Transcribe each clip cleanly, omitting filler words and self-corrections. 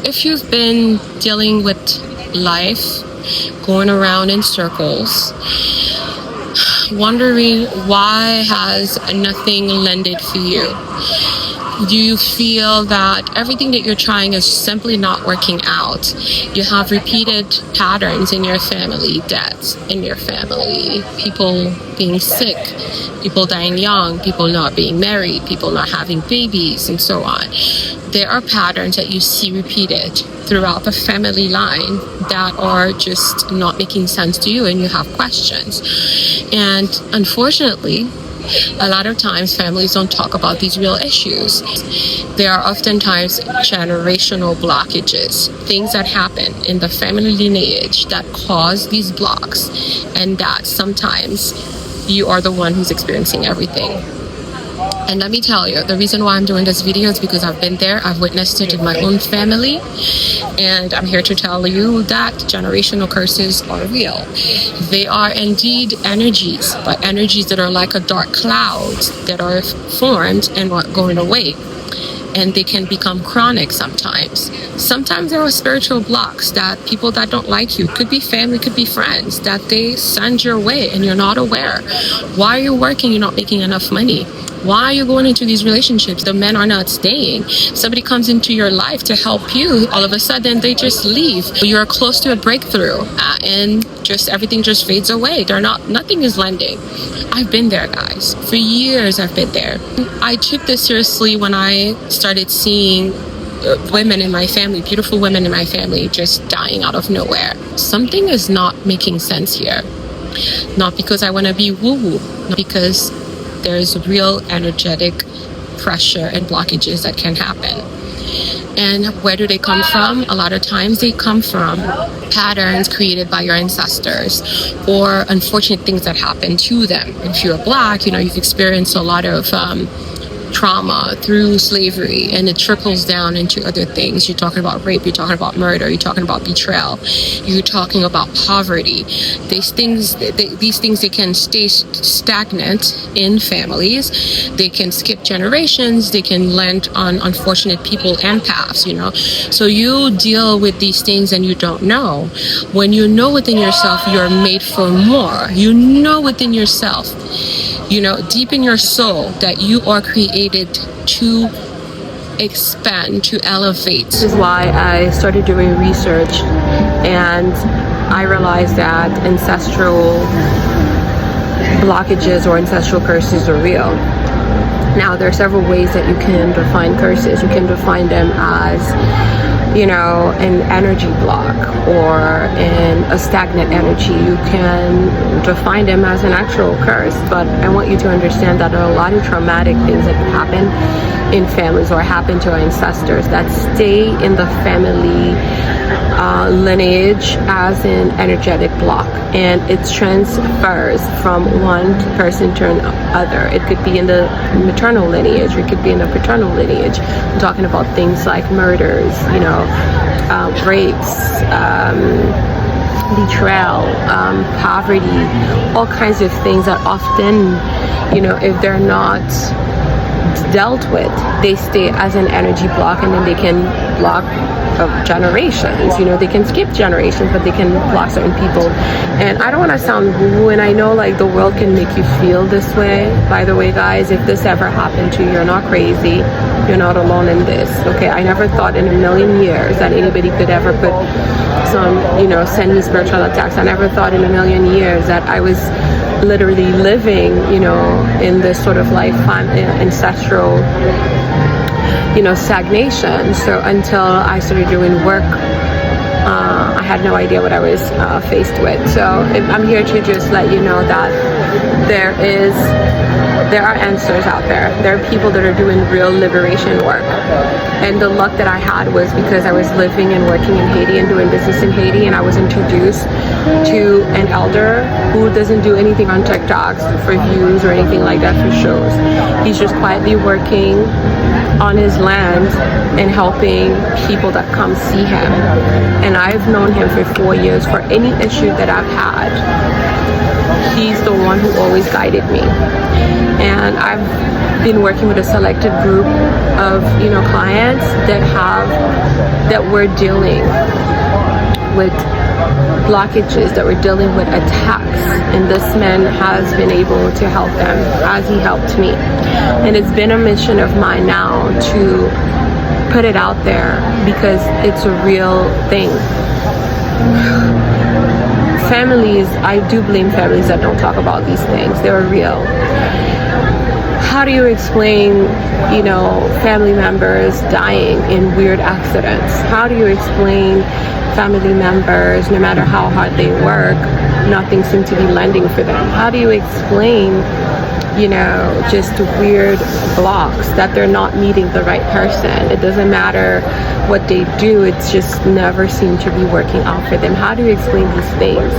If you've been dealing with life, going around in circles, wondering why has nothing landed for you, do you feel that everything that you're trying is simply not working out? You have repeated patterns in your family, deaths in your family, people being sick, people dying young, people not being married, people not having babies, and so on. There are patterns that you see repeated throughout the family line that are just not making sense to you, and you have questions. And unfortunately, a lot of times families don't talk about these real issues. There are oftentimes generational blockages, things that happen in the family lineage that cause these blocks, and that sometimes you are the one who's experiencing everything. And let me tell you, the reason why I'm doing this video is because I've been there, I've witnessed it in my own family, and I'm here to tell you that generational curses are real. They are indeed energies, but energies that are like a dark cloud that are formed and not going away. And they can become chronic sometimes. Sometimes there are spiritual blocks that people that don't like you, could be family, could be friends, that they send your way and you're not aware. Why are you working? You're not making enough money. Why are you going into these relationships? The men are not staying. Somebody comes into your life to help you. All of a sudden, they just leave. You're close to a breakthrough, and just everything just fades away. Nothing is landing. I've been there, guys. For years, I've been there. I took this seriously when I started seeing women in my family, beautiful women in my family, just dying out of nowhere. Something is not making sense here. Not because I want to be woo-woo, not because there's real energetic pressure and blockages that can happen. And where do they come from? A lot of times they come from patterns created by your ancestors or unfortunate things that happen to them. If you're Black, you've experienced a lot of trauma through slavery, and it trickles down into other things. You're talking about rape, you're talking about murder, you're talking about betrayal, you're talking about poverty. These things they can stay stagnant in families. They can skip generations. They can land on unfortunate people and paths, So you deal with these things and you don't know. When you know within yourself you're made for more, you know within yourself, deep in your soul, that you are created to expand, to elevate. This is why I started doing research, and I realized that ancestral blockages or ancestral curses are real. Now, there are several ways that you can define curses. You can define them as an energy block or in a stagnant energy. You can define them as an actual curse, but I want you to understand that there are a lot of traumatic things that happen in families or happen to our ancestors that stay in the family lineage as an energetic block, and it transfers from one person to another. It could be in the maternal lineage, or it could be in the paternal lineage. I'm talking about things like murders, rapes, betrayal, poverty, all kinds of things that often, if they're not dealt with, they stay as an energy block, and then they can block generations. They can skip generations, but they can block certain people. And I don't want to sound woo, and I know the world can make you feel this way. By the way, guys, if this ever happened to you, you're not crazy. You're not alone in this. Okay, I never thought in a million years that anybody could ever put send me spiritual attacks. I never thought in a million years that I was literally living, in this sort of ancestral, stagnation. So until I started doing work, I had no idea what I was faced with. So I'm here to just let you know that there are answers out there. There are people that are doing real liberation work. And the luck that I had was because I was living and working in Haiti and doing business in Haiti, and I was introduced to an elder who doesn't do anything on TikToks for views or anything like that for shows. He's just quietly working on his land and helping people that come see him. And I've known him for 4 years. For any issue that I've had, he's the one who always guided me. And I've been working with a selected group of, clients that were dealing with blockages, that were dealing with attacks, and this man has been able to help them as he helped me. And it's been a mission of mine now to put it out there because it's a real thing. Families, I do blame families that don't talk about these things. They're real. How do you explain, family members dying in weird accidents? How do you explain family members, no matter how hard they work, nothing seems to be lending for them? How do you explain, just weird blocks that they're not meeting the right person? It doesn't matter what they do, it's just never seemed to be working out for them. How do you explain these things?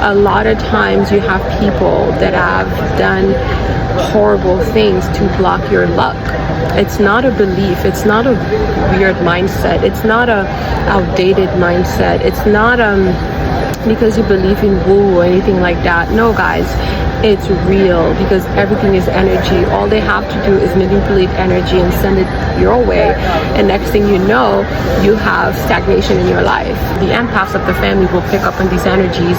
A lot of times you have people that have done horrible things to block your luck. It's not a belief, it's not a weird mindset, it's not a outdated mindset, it's not because you believe in woo or anything like that. No, guys, it's real, because everything is energy. All they have to do is manipulate energy and send it your way, and next thing you know, you have stagnation in your life. The empaths of the family will pick up on these energies,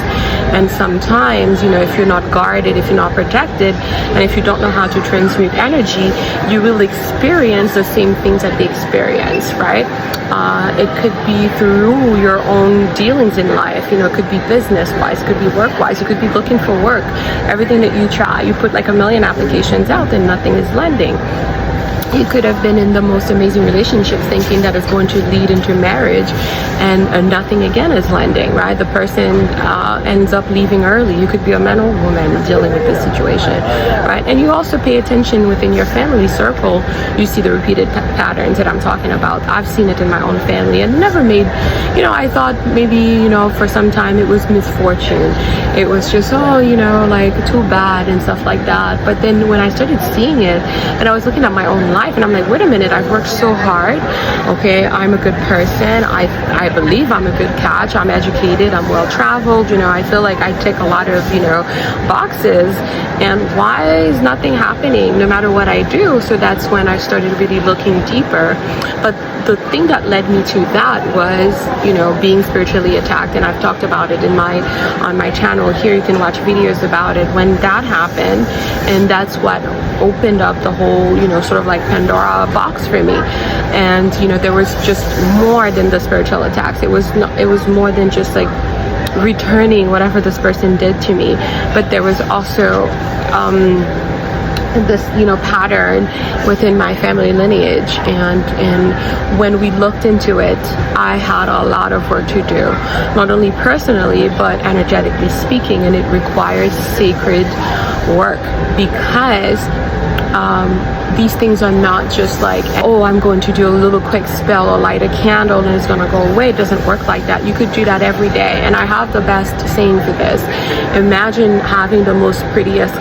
and sometimes, if you're not guarded, if you're not protected, and if you don't know how to transmute energy, you will experience the same things that they experience, right? It could be through your own dealings in life. It could be business-wise, it could be work-wise, you could be looking for work. Everything that you try, you put like 1 million applications out and nothing is lending. You could have been in the most amazing relationship thinking that it's going to lead into marriage, and nothing again is lending, right? The person ends up leaving early. You could be a man or woman dealing with this situation, right? And you also pay attention within your family circle. You see the repeated patterns that I'm talking about. I've seen it in my own family, and never made, I thought maybe, for some time it was misfortune. It was just, like too bad and stuff like that. But then when I started seeing it, and I was looking at my own life, and I'm like, wait a minute, I've worked so hard. Okay, I'm a good person. I believe I'm a good catch. I'm educated. I'm well traveled. I feel like I tick a lot of, boxes. And why is nothing happening no matter what I do? So that's when I started really looking deeper. But the thing that led me to that was, being spiritually attacked. And I've talked about it on my channel here. You can watch videos about it when that happened. And that's what opened up the whole, sort of like Pandora box for me. And there was just more than the spiritual attacks. It was more than just like returning whatever this person did to me, but there was also this pattern within my family lineage, and when we looked into it, I had a lot of work to do, not only personally but energetically speaking, and it requires sacred work, because these things are not just like, oh, I'm going to do a little quick spell or light a candle and it's going to go away. It doesn't work like that. You could do that every day. And I have the best saying for this. Imagine having the most prettiest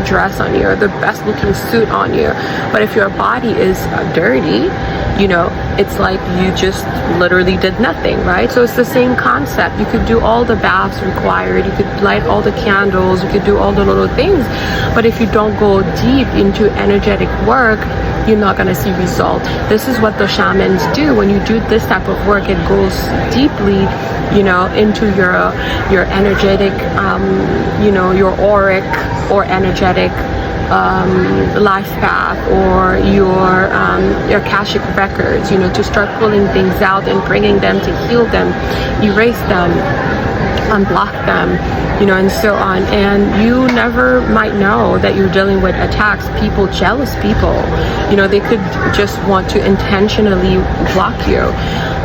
dress on you, or the best looking suit on you, but if your body is dirty, it's like you just literally did nothing, right? So it's the same concept. You could do all the baths required, you could light all the candles, you could do all the little things, but if you don't go deep into energetic work, you're not going to see result. This is what the shamans do. When you do this type of work, it goes deeply, into your energetic, your auric or energetic life path, or your Akashic records, to start pulling things out and bringing them, to heal them, erase them, unblock them, and so on. And you never might know that you're dealing with attacks, people, jealous people, they could just want to intentionally block you.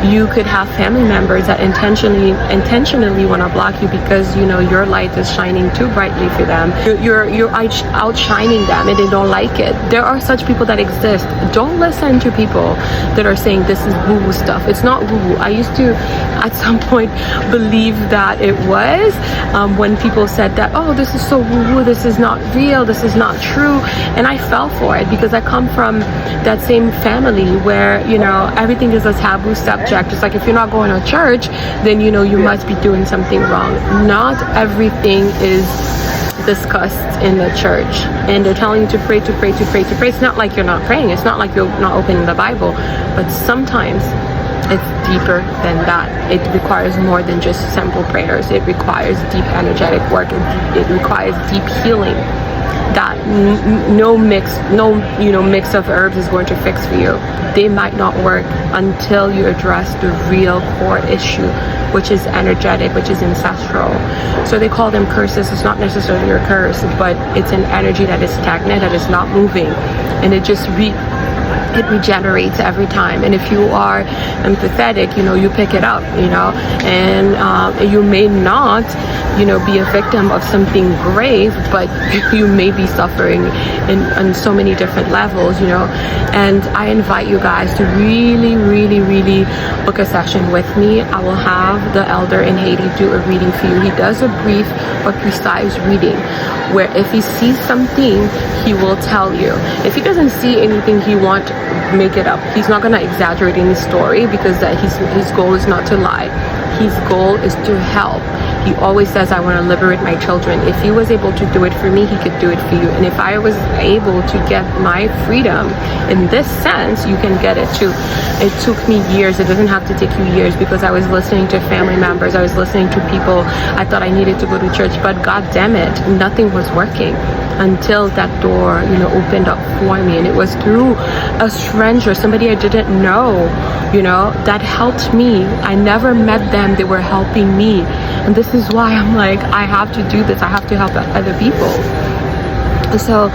You could have family members that intentionally want to block you because your light is shining too brightly for them. You're outshining them and they don't like it. There are such people that exist. Don't listen to people that are saying this is woo-woo stuff. It's not woo-woo. I used to at some point believe that it was, when people said that, oh, this is so woo-woo, this is not real, this is not true, and I fell for it because I come from that same family where everything is a taboo subject. It's like, if you're not going to church, then you must be doing something wrong. Not everything is discussed in the church, and they're telling you to pray, to pray, to pray, to pray. It's not like you're not praying. It's not like you're not opening the Bible, but sometimes it's deeper than that. It requires more than just simple prayers. It requires deep energetic work. It requires deep healing that no mix of herbs is going to fix for you. They might not work until you address the real core issue, which is energetic, which is ancestral. So they call them curses. It's not necessarily a curse, but it's an energy that is stagnant, that is not moving, and it just it regenerates every time. And if you are empathetic, you pick it up, and you may not, be a victim of something grave, but you may be suffering on so many different levels, and I invite you guys to really, really, really book a session with me. I will have the elder in Haiti do a reading for you. He does a brief but precise reading, where if he sees something, he will tell you. If he doesn't see anything, he won't make it up. He's not going to exaggerate any story, because his goal is not to lie. His goal is to help. He always says, I want to liberate my children. If he was able to do it for me, he could do it for you. And if I was able to get my freedom in this sense, you can get it too. It took me years. It doesn't have to take you years, because I was listening to family members. I was listening to people. I thought I needed to go to church, but God damn it, nothing was working until that door, opened up for me. And it was through a stranger, somebody I didn't know, that helped me. I never met them. They were helping me. And this is why I'm like, I have to do this. I have to help other people. So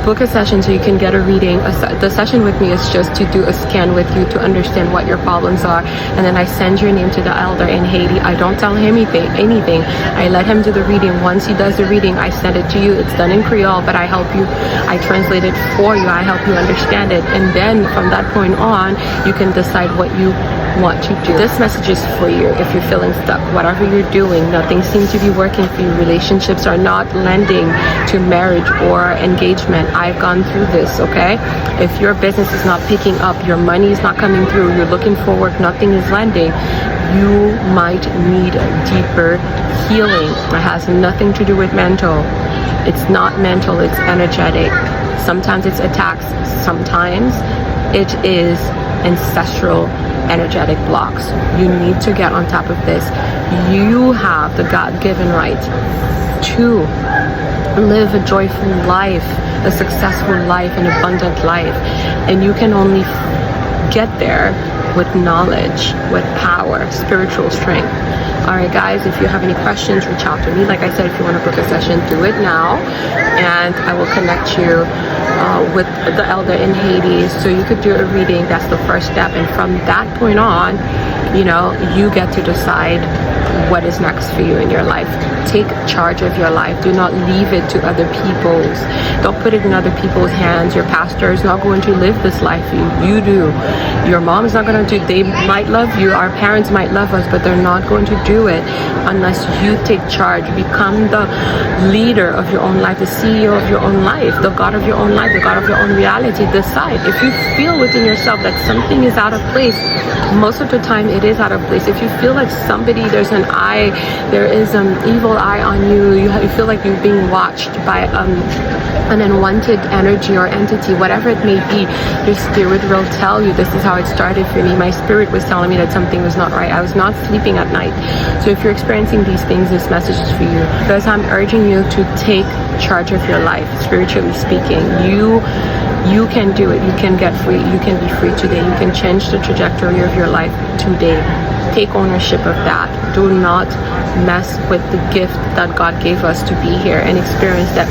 book a session so you can get a reading. The session with me is just to do a scan with you to understand what your problems are, and then I send your name to the elder in Haiti. I don't tell him anything. I let him do the reading. Once he does the reading, I send it to you. It's done in Creole, but I help you. I translate it for you. I help you understand it, and then from that point on, you can decide what you want to do. This message is for you if you're feeling stuck. Whatever you're doing, nothing seems to be working for you. Relationships are not lending to marriage or engagement. I've gone through this, okay? If your business is not picking up, your money is not coming through, you're looking for work, nothing is lending, you might need deeper healing. It has nothing to do with mental. It's not mental, it's energetic. Sometimes it's attacks, sometimes it is ancestral energetic blocks. You need to get on top of this. You have the God-given right to live a joyful life, a successful life, an abundant life, and you can only get there with knowledge, with power, spiritual strength. All right, guys, if you have any questions, reach out to me. Like I said, if you want to book a session, do it now, and I will connect you with the elder in Haiti so you could do a reading. That's the first step, and from that point on, you get to decide what is next for you in your life. Take charge of your life. Do not leave it to other people's. Don't put it in other people's hands. Your pastor is not going to live this life for you. You do. Your mom is not going to do. They might love you. Our parents might love us, but they're not going to do it unless you take charge. Become the leader of your own life, the CEO of your own life, the God of your own life, the God of your own reality. Decide. If you feel within yourself that something is out of place, most of the time it is out of place. If you feel like there's an eye, there is an evil eye on you, you feel like you're being watched by an unwanted energy or entity, whatever it may be, your spirit will tell you. This is how it started for me. My spirit was telling me that something was not right. I was not sleeping at night. So if you're experiencing these things, this message is for you, because I'm urging you to take charge of your life, spiritually speaking. You can do it. You can get free. You can be free today. You can change the trajectory of your life today. Take ownership of that. Do not mess with the gift that God gave us to be here and experience that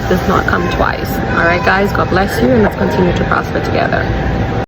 does not come twice. All right, guys, God bless you, and let's continue to prosper together.